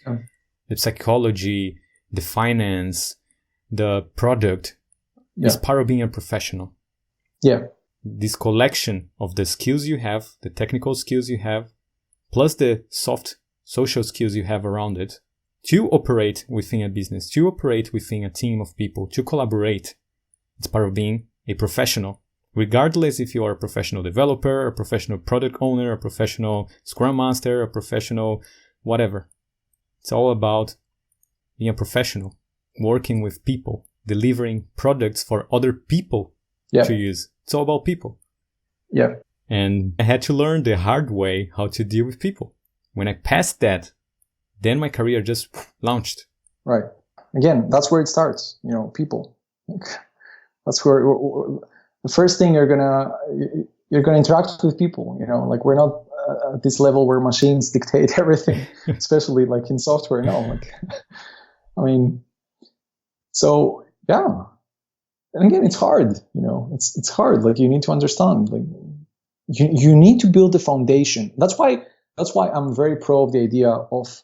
the psychology, the finance, the product is part of being a professional. Yeah. This collection of the skills you have, the technical skills you have, plus the soft social skills you have around it, to operate within a business, to operate within a team of people, to collaborate. It's part of being a professional, regardless if you are a professional developer, a professional product owner, a professional Scrum Master, a professional whatever. It's all about being a professional, working with people, delivering products for other people to use. It's all about people. Yeah. And I had to learn the hard way how to deal with people. When I passed that, then my career just launched. Right. Again, that's where it starts, people. That's where the first thing you're gonna interact with people, like we're not at this level where machines dictate everything, especially like in software. No, like, I mean, so yeah. And again, it's hard, it's hard. Like you need to understand, like you need to build the foundation. That's why I'm very pro of the idea of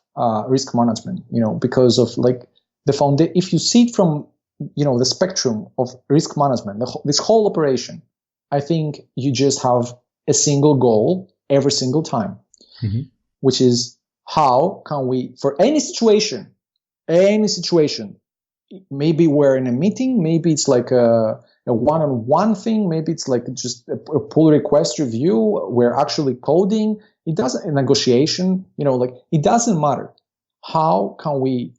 risk management, because of like if you see it from, the spectrum of risk management, this whole operation, I think you just have a single goal every single time, which is how can we, for any situation, maybe we're in a meeting, maybe it's like a one-on-one thing, maybe it's like just a pull request review, we're actually coding, it doesn't, a negotiation, like it doesn't matter. How can we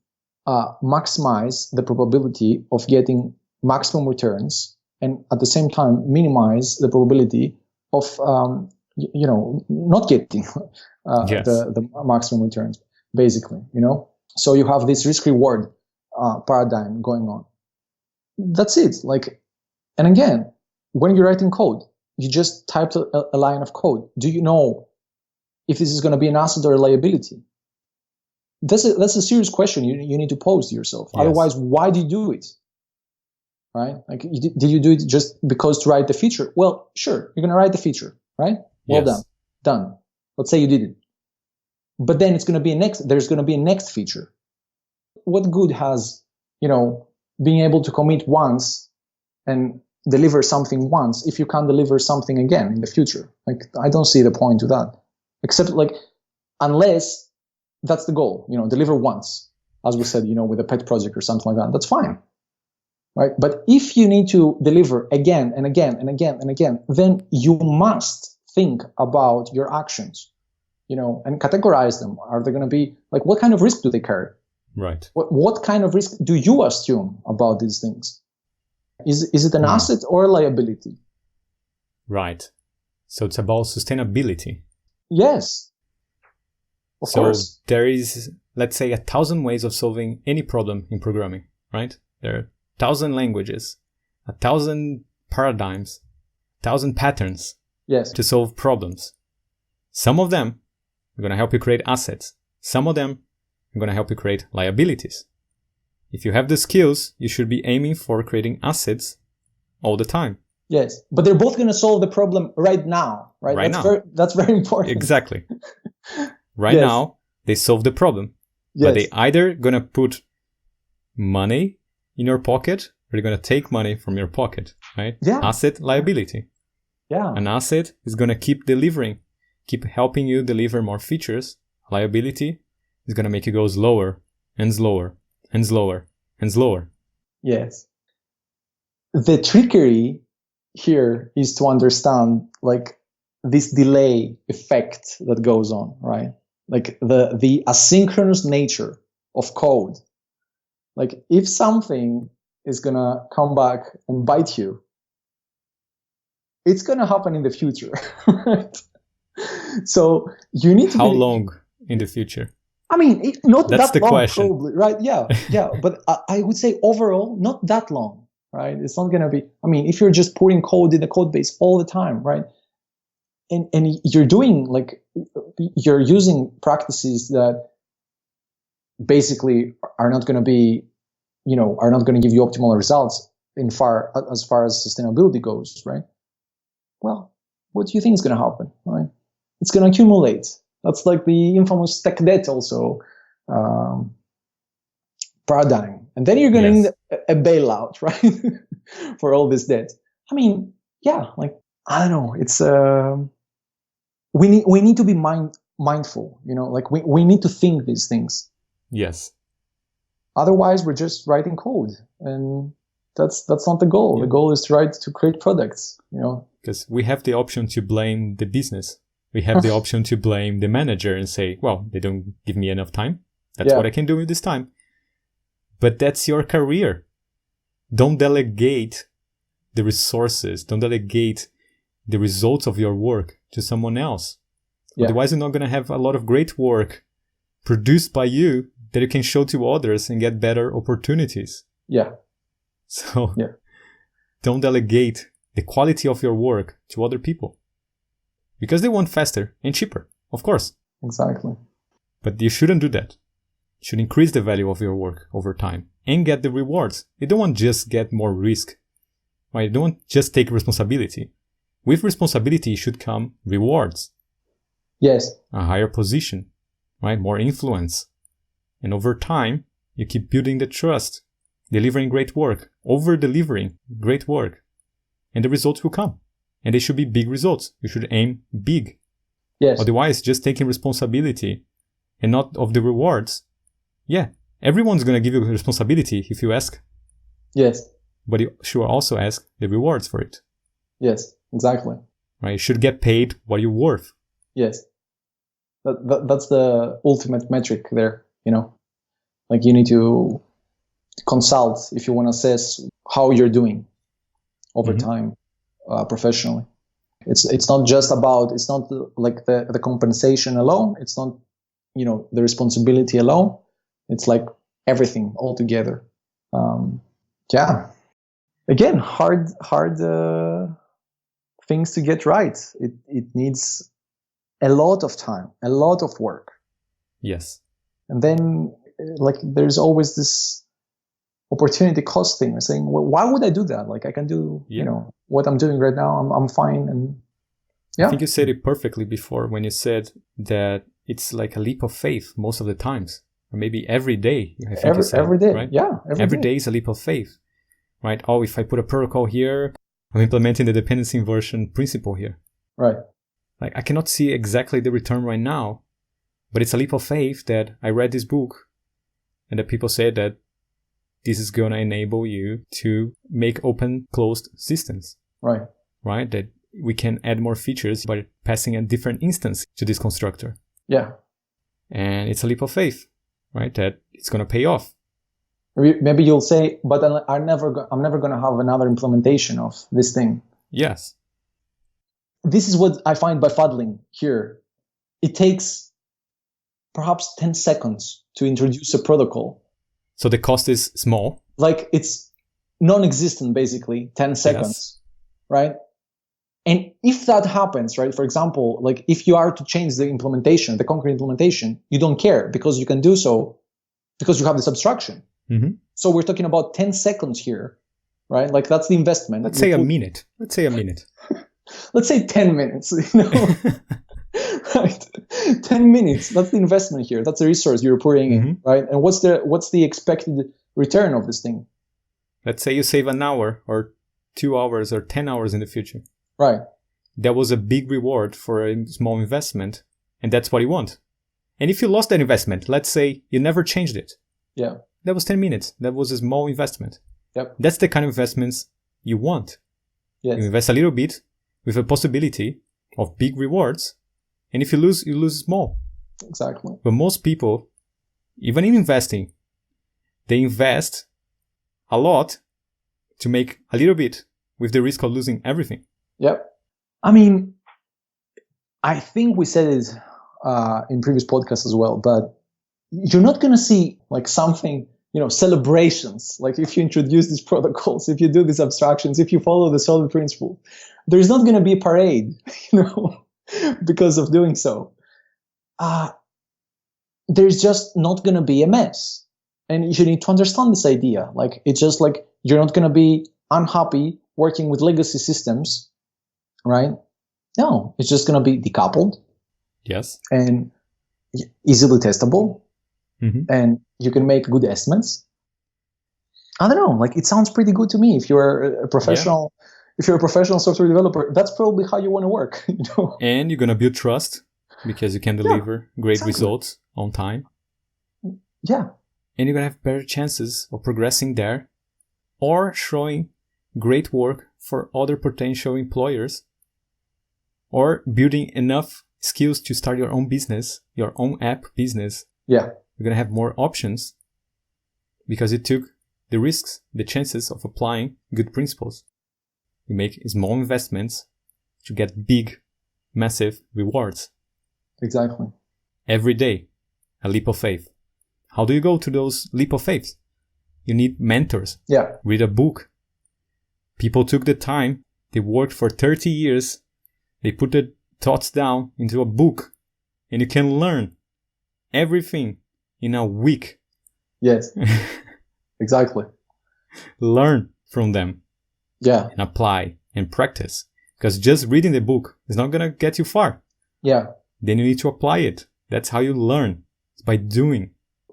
maximize the probability of getting maximum returns and at the same time minimize the probability of not getting the maximum returns, basically, so you have this risk reward paradigm going on. That's it. Like, and again, when you're writing code, you just type a line of code. Do you know if this is going to be an asset or a liability? that's a serious question you need to pose to yourself. Yes. Otherwise, why do you do it? Right? Like, did you do it just because to write the feature? Well, sure, you're going to write the feature, right? Well Yes. done. Let's say you did it. But then there's going to be a next feature. What good has, being able to commit once and deliver something once if you can't deliver something again in the future? Like, I don't see the point to that. Except, like, unless that's the goal, deliver once, as we said, with a pet project or something like that, that's fine. Right? But if you need to deliver again and again and again and again, then you must think about your actions, and categorize them. Are they going to be, like, what kind of risk do they carry? Right. What kind of risk do you assume about these things? Is it an asset or a liability? Right. So it's about sustainability. Yes. Of course. There is, let's say, 1,000 ways of solving any problem in programming, right? There are 1,000 languages, 1,000 paradigms, 1,000 patterns to solve problems. Some of them are going to help you create assets. Some of them are going to help you create liabilities. If you have the skills, you should be aiming for creating assets all the time. Yes, but they're both going to solve the problem right now, right? That's very important. Exactly. Right now, they solve the problem. Yes. But they either going to put money in your pocket, or they're going to take money from your pocket, right? Yeah. Asset, liability. Yeah. An asset is going to keep delivering, keep helping you deliver more features. Liability is going to make you go slower and slower and slower and slower. Yes. The trickery here is to understand, like, this delay effect that goes on, right? Like the asynchronous nature of code. Like, if something is going to come back and bite you, it's going to happen in the future, right? So you need to How long in the future? I mean, not That's that the long, question. probably, right? Yeah. But I would say overall, not that long, right? It's not going to be, I mean, if you're just putting code in the code base all the time, right? And you're doing, like, you're using practices that basically are not going to be, are not going to give you optimal results as far as sustainability goes, right? Well, what do you think is going to happen, right? It's going to accumulate. That's like the infamous tech debt also paradigm. And then you're going to need a bailout, right? For all this debt. I mean, yeah, like, I don't know. It's we need to be mindful, like we need to think these things. Yes. Otherwise, we're just writing code, and that's not the goal. Yeah. The goal is to create products, Because we have the option to blame the business. We have the option to blame the manager and say, well, they don't give me enough time. That's what I can do with this time. But that's your career. Don't delegate the resources. Don't delegate the results of your work to someone else. Yeah. Otherwise, you're not going to have a lot of great work produced by you that you can show to others and get better opportunities. Yeah. So don't delegate the quality of your work to other people. Because they want faster and cheaper, of course. Exactly. But you shouldn't do that. You should increase the value of your work over time and get the rewards. You don't want just get more risk. Right? You don't want just take responsibility. With responsibility should come rewards. Yes. A higher position, right? More influence. And over time, you keep building the trust, delivering great work, over-delivering great work. And the results will come. And they should be big results. You should aim big. Yes. Otherwise, just taking responsibility and not of the rewards. Yeah, everyone's going to give you responsibility if you ask. Yes. But you should also ask the rewards for it. Yes, exactly. Right? You should get paid what you're worth. Yes. That's the ultimate metric there, Like, you need to consult if you want to assess how you're doing over time. Professionally, it's not just about, it's not like the compensation alone. It's not, the responsibility alone. It's like everything all together. Again, hard things to get right. It needs a lot of time, a lot of work. Yes. And then like there's always this opportunity cost thing, saying, well, why would I do that? Like I can do, what I'm doing right now. I'm fine. And I think you said it perfectly before when you said that it's like a leap of faith most of the times, or maybe every day. I think you said, every day, right? Yeah. Every day is a leap of faith, right? Oh, if I put a protocol here, I'm implementing the dependency inversion principle here. Right. Like I cannot see exactly the return right now, but it's a leap of faith that I read this book and that people said that this is going to enable you to make open closed systems. Right. Right? That we can add more features by passing a different instance to this constructor. Yeah. And it's a leap of faith, right? That it's going to pay off. Maybe you'll say, but I'm never going to have another implementation of this thing. Yes. This is what I find by fuddling here. It takes perhaps 10 seconds to introduce a protocol. So the cost is small. Like it's non-existent, basically, 10 seconds, right? And if that happens, right, for example, like if you are to change the implementation, the concrete implementation, you don't care because you can do so because you have this abstraction. Mm-hmm. So we're talking about 10 seconds here, right? Like that's the investment. Let's say a minute. Let's say 10 minutes, right? 10 minutes. That's the investment here. That's the resource you're putting in, right? And what's the expected return of this thing? Let's say you save an hour or 2 hours or 10 hours in the future. Right. That was a big reward for a small investment, and that's what you want. And if you lost that investment, let's say you never changed it. Yeah. That was 10 minutes. That was a small investment. Yep. That's the kind of investments you want. Yes. You invest a little bit with a possibility of big rewards. And if you lose small. Exactly. But most people, even in investing, they invest a lot to make a little bit with the risk of losing everything. Yep. I mean, I think we said it in previous podcasts as well, but you're not going to see like something, celebrations. Like if you introduce these protocols, if you do these abstractions, if you follow the solid principle, there's not going to be a parade, because of doing so. There's just not going to be a mess. And you need to understand this idea. Like it's just like you're not going to be unhappy working with legacy systems, right? No, it's just going to be decoupled. Yes. And easily testable. Mm-hmm. And you can make good estimates. I don't know, like it sounds pretty good to me. If you're a professional, if you're a professional software developer, that's probably how you want to work. And you're going to build trust because you can deliver great results on time. Yeah. And you're going to have better chances of progressing there or showing great work for other potential employers or building enough skills to start your own business, your own app business. Yeah. You're going to have more options because you took the risks, the chances of applying good principles. You make small investments to get big, massive rewards. Exactly. Every day, a leap of faith. How do you go to those leap of faiths? You need mentors. Yeah. Read a book. People took the time. They worked for 30 years. They put the thoughts down into a book. And you can learn everything in a week. Yes. Exactly. Learn from them. Yeah. And apply and practice. Because just reading the book is not going to get you far. Yeah. Then you need to apply it. That's how you learn. It's by doing.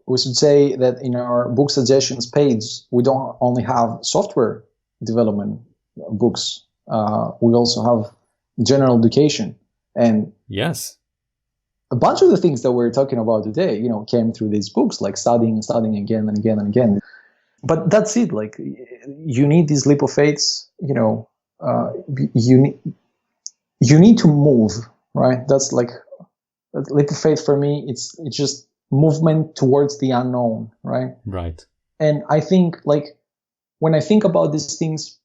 We should say that in our book suggestions page, we don't only have software development books. We also have general education. And yes, a bunch of the things that we're talking about today, came through these books, like studying again and again and again. But that's it. Like you need these leap of faiths. You need to move, right? That's like a leap of faith for me. It's just movement towards the unknown, right? Right. And I think like when I think about these things,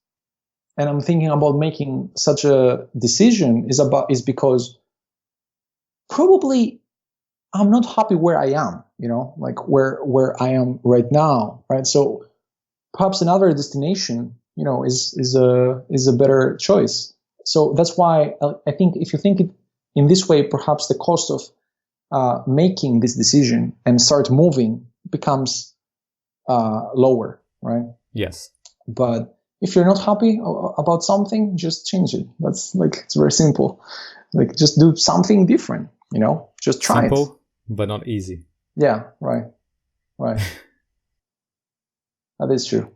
and I'm thinking about making such a decision is because probably I'm not happy where I am, like where I am right now, right? So perhaps another destination, is a better choice. So that's why I think if you think it in this way, perhaps the cost of making this decision and start moving becomes lower, right? Yes. But if you're not happy about something, just change it. That's like, it's very simple. Like, just do something different, just try simple, it. But not easy. Yeah, right. That is true.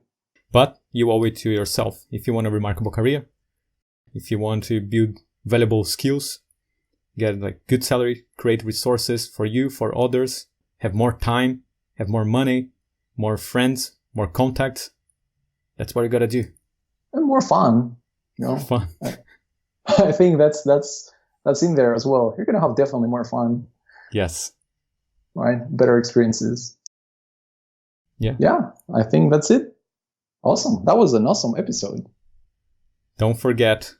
But you owe it to yourself. If you want a remarkable career, if you want to build valuable skills, get like good salary, create resources for you, for others, have more time, have more money, more friends, more contacts. That's what you gotta do. And more fun. Fun. I think that's in there as well. You're gonna have definitely more fun. Yes. Right? Better experiences. Yeah. Yeah, I think that's it. Awesome. That was an awesome episode. Don't forget,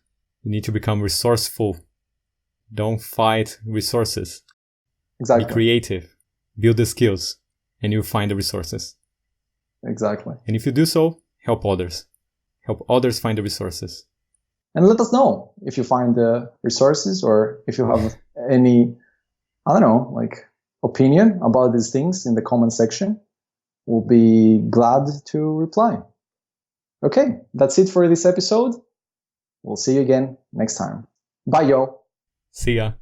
you need to become resourceful. Don't fight resources. Exactly. Be creative. Build the skills, and you'll find the resources. Exactly. And if you do so, help others. Help others find the resources. And let us know if you find the resources, or if you have any, opinion about these things in the comment section. We'll be glad to reply. Okay, that's it for this episode. We'll see you again next time. Bye, y'all. See ya.